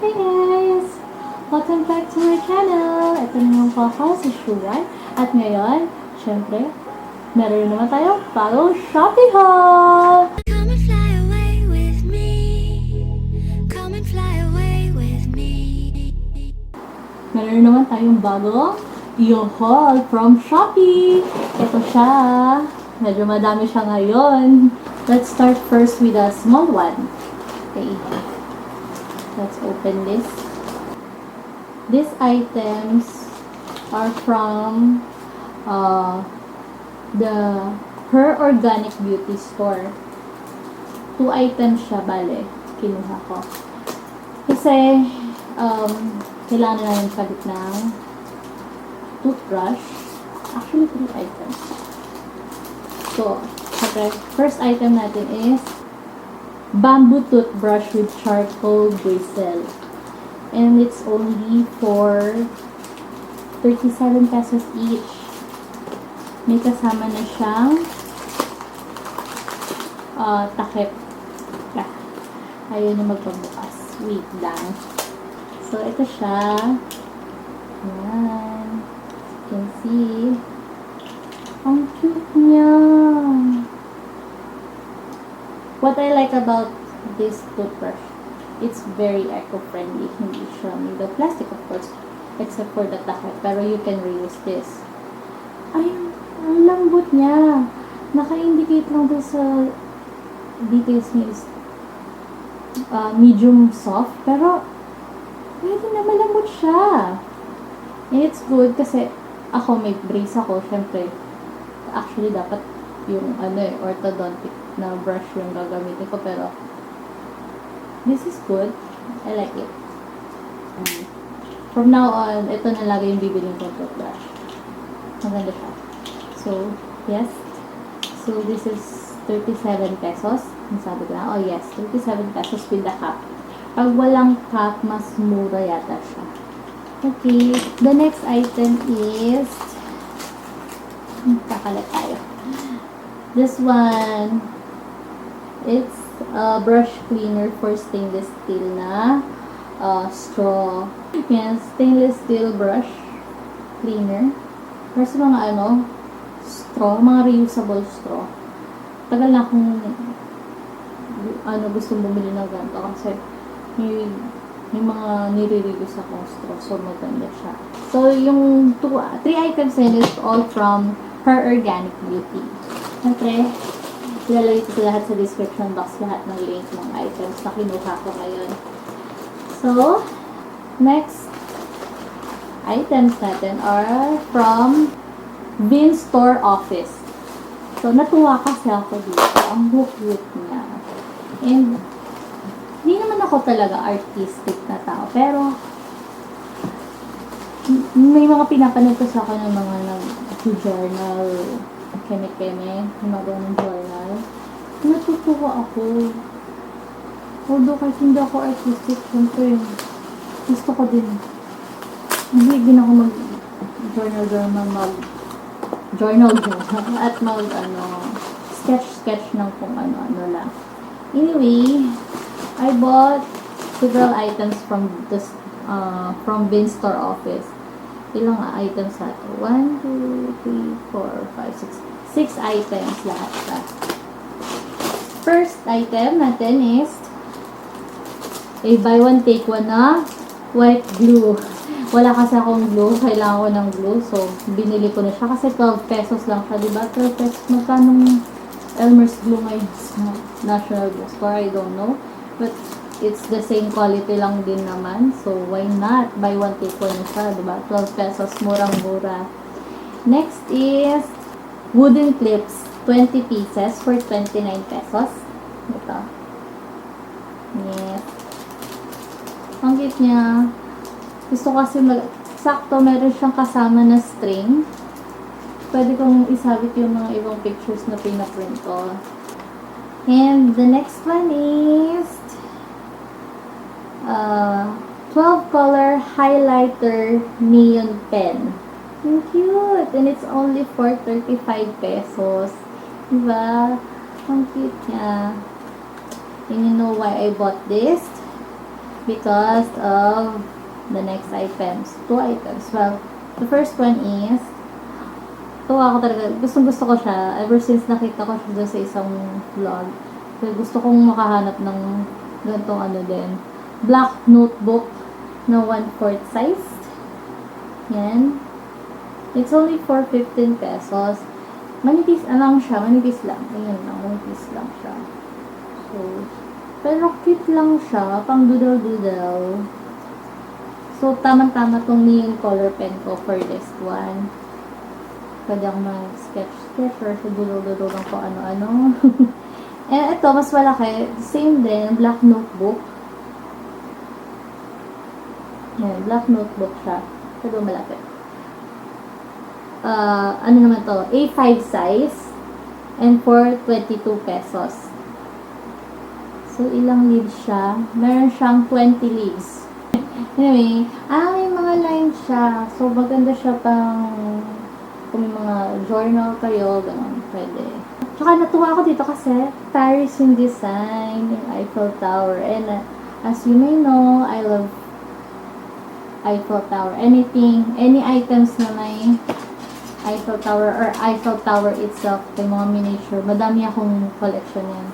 Hey guys! Welcome back to my channel! Ito naman po ako, si Shuan. At ngayon, syempre, meron naman tayong bagong Shopee haul! Come and fly away with me. Come and fly away with me. Meron naman tayong bagong haul from Shopee! Ito siya. Medyo madami siya ngayon. Let's start first with a small one. Okay. Let's open this. These items are from the Her Organic Beauty Store. 2 items siya, bale. Kinuha ko. Kasi, kailangan namin palit ng toothbrush. Actually, 3 items. So, okay, first item natin is bamboo toothbrush with charcoal bristle. And it's only for 37 pesos each. May kasama na siyang takip. Ayaw na magpabukas. Wait lang. So, ito siya. Ayan. You can see. Ang cute niya. What I like about this toothbrush, it's very eco-friendly. Hindi siya made of plastic, of course, except for the takip. Pero you can reuse this. Ay, ang lambot niya. Naka-indicate lang doon sa details niya is medium soft. Pero, pwede na malambot siya. And it's good kasi ako may brace ako. Syempre, actually dapat yung orthodontic na brush yung gagamitin ko, pero this is good. I like it. From now on, ito na lagi yung bibiling ko toothbrush. Maganda siya. So, yes. So, this is 37 pesos. Sabi ko na, oh yes, 37 pesos with the cap. Pag walang cap, mas mura yata siya. Okay. The next item is kakalat tayo. This one, it's a brush cleaner for stainless steel na straw. Yan, stainless steel brush cleaner. Para sa mga straw, mga reusable straw. Tagal na akong gustong bumili ng ganito kasi may mga nire-reuse akong straw, so maganda siya. So, yung 3 items na is all from Her Organic Beauty. Siyempre, ilalagay ko lahat sa description box, lahat ng link ng items na kinuha ko ngayon. So, next items natin are from Bean Store Office. So, natuwa kasi ako dito. Ang cute niya. And, hindi naman ako talaga artistic na tao. Pero, may mga pinapanood ko sa akin ng mga nag-journal, keme-keme, gumagawa ng journal. Natutuwa ako. Although kahit hindi ako artistic, syempre, gusto ko din. Mahilig din ako mag-journal at sketch ng kung ano lang. Anyway, I bought several items from Bean Store Office. Ilang items na ito? 1, 2, 3, 4, 5, 6. 6 items lahat pa. First item natin is a buy one take one na white glue. Wala kasi akong glue. Kailangan ko ng glue. So, binili ko na siya. Kasi 12 pesos lang siya. Diba? 12 pesos. Magkanong Elmer's glue ngayon sa National Bookstore? I don't know. But, it's the same quality lang din naman. So, why not? Buy one, take one na siya. Diba? 12 pesos. Murang-mura. Next is wooden clips. 20 pieces for 29 pesos. Ito. Yes. Ang cute niya. Gusto kasi sakto, meron siyang kasama na string. Pwede kong isabit yung mga ibang pictures na pinaprint ko. And the next one is 12 color highlighter neon pen. Ang cute! And it's only for 35 pesos. Diba? Ang cute niya. And you know why I bought this? because of the next items. 2 items. Well, the first one is, tuwa ako talaga. Gusto ko siya. Ever since nakita ko siya sa isang vlog. So, gusto kong makahanap ng ganitong ano din. Black notebook na 1/4 size. Yan. It's only for 15 pesos. Manipis lang siya. Manipis lang. Ayan lang. Manipis lang siya. So, pero cute lang siya. Pang doodle-doodle. So, tamang-tama tong neon color pen ko for this one. Pwede akong mag-sketch or doodle-doodle lang ko ano-ano. And ito, mas malaki. Same din. Black notebook. Yan. Black notebook siya. Pero malaki. Ano naman to? A5 size. And for 22 pesos. So, ilang leaves siya? Meron siyang 20 leaves. Anyway, may mga lines siya. So, maganda siya pang kung may mga journal kayo, ganun, pwede. Tsaka natuwa ako dito kasi Paris yung design, yung Eiffel Tower. And as you may know, I love Eiffel Tower. Anything, any items na may Eiffel Tower or Eiffel Tower itself, yung mga miniature, madami akong collection yan.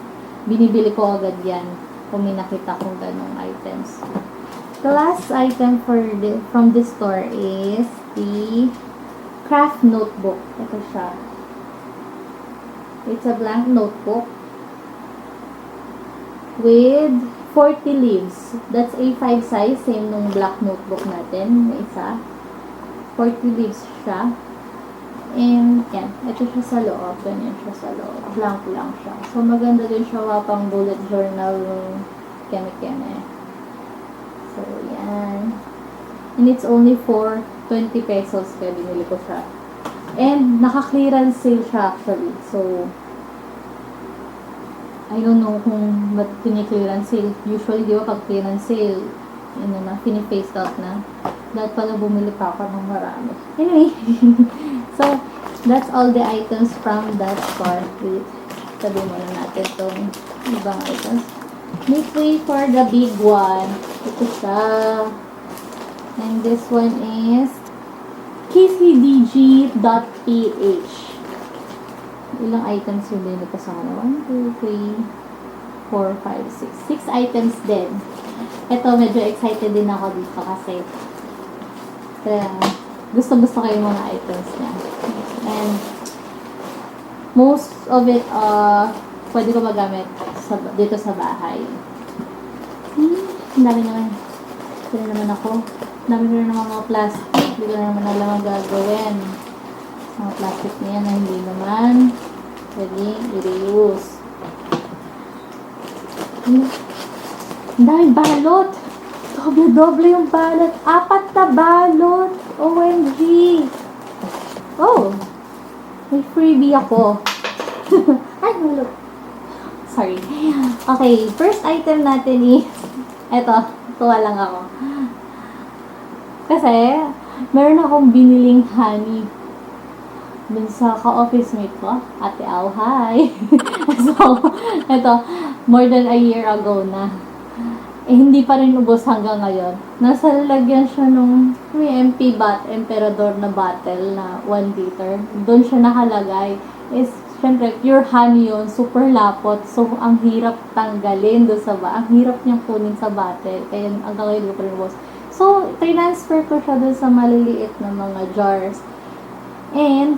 Binibili ko agad yan kung may nakita kong ganong items. The last item from this store is the craft notebook. Ito siya. It's a blank notebook with 40 leaves. That's A5 size. Same nung black notebook natin. May isa. 40 leaves siya. And, yan. Ito siya sa loob. Ganyan siya sa loob. Blank lang siya. So, maganda din siya pang bullet journal keme-keme. So, yan. And it's only for 20 pesos. Kaya binili ko siya. And, naka-clearance sale siya actually. So, I don't know kung ba't pini-clearance sale. Usually, di ba, pag clearance sale, pini-face out na. Dahil pala bumili pa ako ng marami. Anyway, so, that's all the items from that store. Wait, sabi muna natin itong ibang items. Let's wait for the big one. Ito siya. And this one is kcdg.ph. Ilang items yung din ito sa ano? 1, 2, 3, 4, 5, 6. 6 items din. Ito, medyo excited din ako dito kasi gusto-gusto ko yung mga items niya. And most of it, pwede ko magamit dito sa bahay. Ang dami naman. Ito naman ako. Ang dami rin naman mga plastic. Hindi ko na naman alam ang gagawin. Mga plastic na yan na hindi naman pwede i-reuse. Ang daming balot! Doble-doble yung balot. 4 na balot! OMG! Oh! May freebie ako. Ay, hulog. Sorry. Okay, first item natin is eto, tuwa lang ako. Kasi, meron akong biniling honey dun sa ka-office mate ko, Ate Au, hi! So, eto, more than a year ago na. Hindi pa rin ubos hanggang ngayon. Nasa lalagyan siya nung may MP Emperador na bottle na 1 liter. Doon siya nakalagay. Is, syempre, pure honey yun. Super lapot. So, ang hirap tanggalin doon ang hirap niyang kunin sa bottle. Kaya, hanggang ngayon, hindi pa rin ubos. So, transfer ko siya doon sa maliliit na mga jars. And,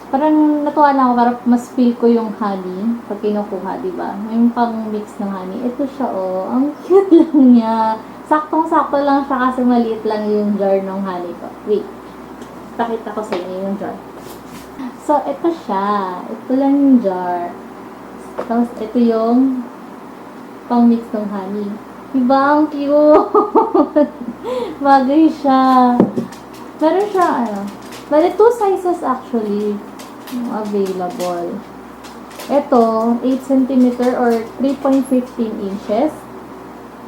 parang natuwa lang ako, parang mas feel ko yung honey pag kinukuha, diba? Yung pang mix ng honey. Ito siya, oh. Ang cute lang niya. Saktong-sakto lang siya kasi maliit lang yung jar ng honey ko. Wait. Pakita ko sa inyo yung jar. So, ito siya. Ito lang yung jar. Tapos, ito yung pang mix ng honey. Diba? Ang cute! Bagay siya. Meron siya, bale, 2 sizes actually available. Ito, 8 cm or 3.15 inches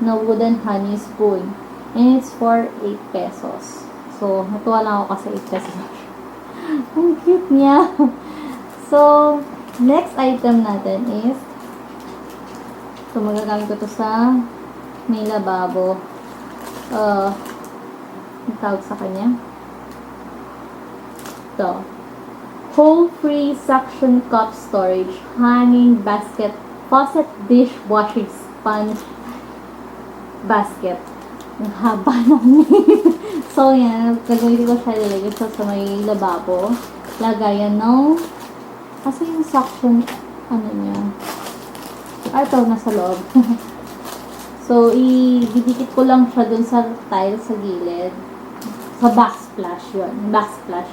na wooden honey spoon. And it's for 8 pesos. So, natuwa lang ako kasi 8 pesos. Ang cute niya. So, next item natin is ito, magagamit ko to sa may lababo. Ang tawag sa kanya? Ito. Hole-free suction cup storage, hanging basket, faucet dishwashing sponge basket. Ang haba ng name. So, yan. Gagawin ko siya, ilalagay sa may lababo. Lagayan ng kasi yung suction, ano niya. Ito, nasa loob. So, ididikit ko lang siya dun sa tile sa gilid. Sa backsplash yun. Backsplash.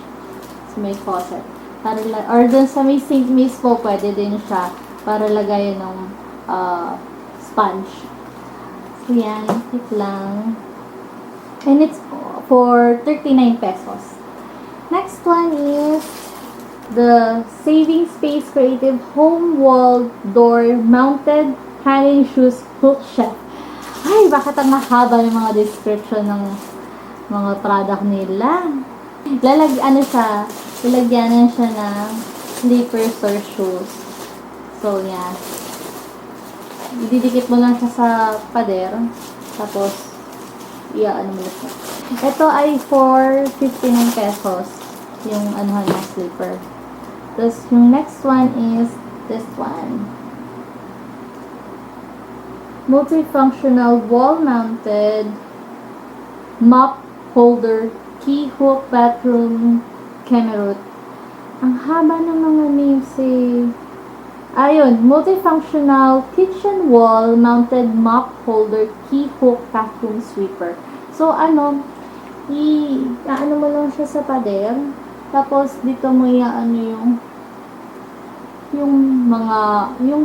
Sa may faucet. Para or dun sa may sink mismo, pwede din siya para lagayan ng sponge. So, yan. Tip lang. And it's for 39 pesos. Next one is the Saving Space Creative Home Wall Door Mounted Hanging Shoes Hook Shelf. Ay, bakit ang mahaba yung mga description ng mga product nila? Lalagyan siya ng slippers or shoes. So, yan. Ididikit mo lang siya sa pader. Tapos, ano mo siya. Ito ay for 59 pesos. Yung ano na slipper. Tapos, yung next one is this one. Multifunctional wall-mounted mop holder key hook bathroom camerot. Ang haba ng mga names eh. Ayun, multifunctional kitchen wall mounted mop holder key hook vacuum sweeper. So ano, ano mo lang siya sa pader. Tapos dito mo yung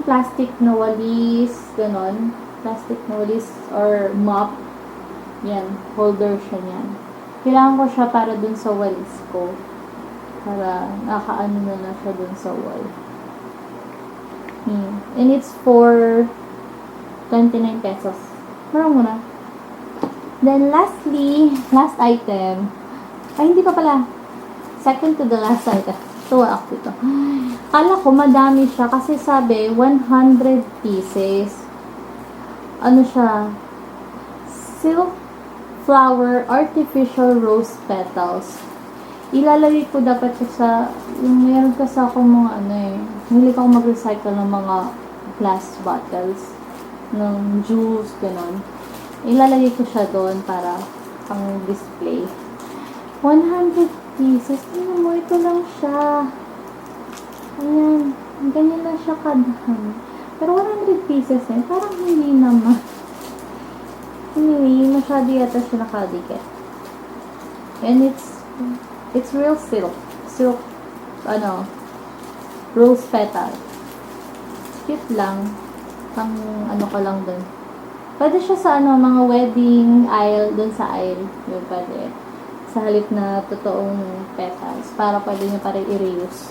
plastic na walis, ganon. Plastic na walis or mop. Yan, holder siya niyan. Kailangan ko siya para dun sa walis ko. Para nakaano na siya dun sa wall. And it's for 29 pesos. Marang muna. Then lastly, last item. Ay, hindi pa pala. Second to the last item. Tuwa ako ito. Kala ko madami siya kasi sabi 100 pieces. Ano siya? Silk flower artificial rose petals. Ilalagay ko dapat sa yung meron kasi ako mga hindi ko mag-recycle ng mga glass bottles ng juice, ganon. Ilalagay ko siya doon para pang display. 100 pieces. Tingnan mo, ito lang siya. Ayan. Ganyan lang siya kadami. Pero 100 pieces parang hindi naman. Anyway, masyado yata siya nakadikit. And it's real silk. Silk, rose petal. Cute lang. Pang ka lang dun. Pwede siya sa mga wedding aisle, dun sa aisle. Yung pwede. Sa halip na totoong petals. Para pwede nyo pa rin i-reuse.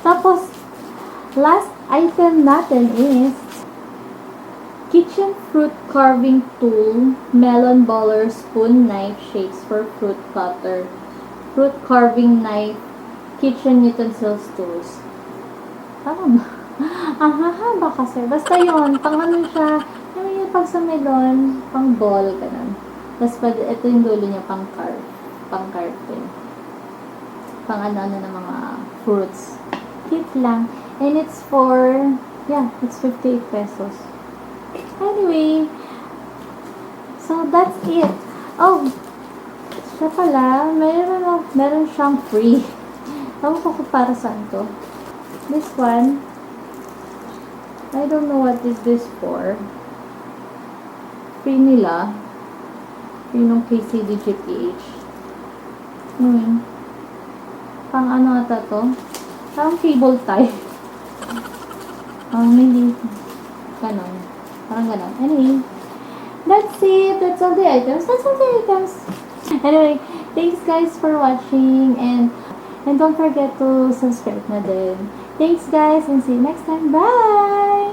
Tapos, last item natin is kitchen fruit carving tool, melon baller, spoon, knife, shakes for fruit cutter, fruit carving knife, kitchen utensils tools. Tama. Ang hahaba kasi. Basta yun, pang siya, yung pag sa melon, pang ball, ganun. Tapos ito yung dulo niya, pang carve din. Pang ano ng mga fruits. Cute lang. And it's for, it's 58 pesos. Anyway, so that's it. Oh, siya pala, meron siyang free. Tawag ko para saan to. This one, I don't know what is this for. Free nila. Free nung KCDGPH. Pang ata to? Parang cable tie. Hindi. Ganon. Parang ganon. Anyway, that's it. That's all the items. Anyway, thanks guys for watching and don't forget to subscribe na din. Thanks guys and see you next time. Bye!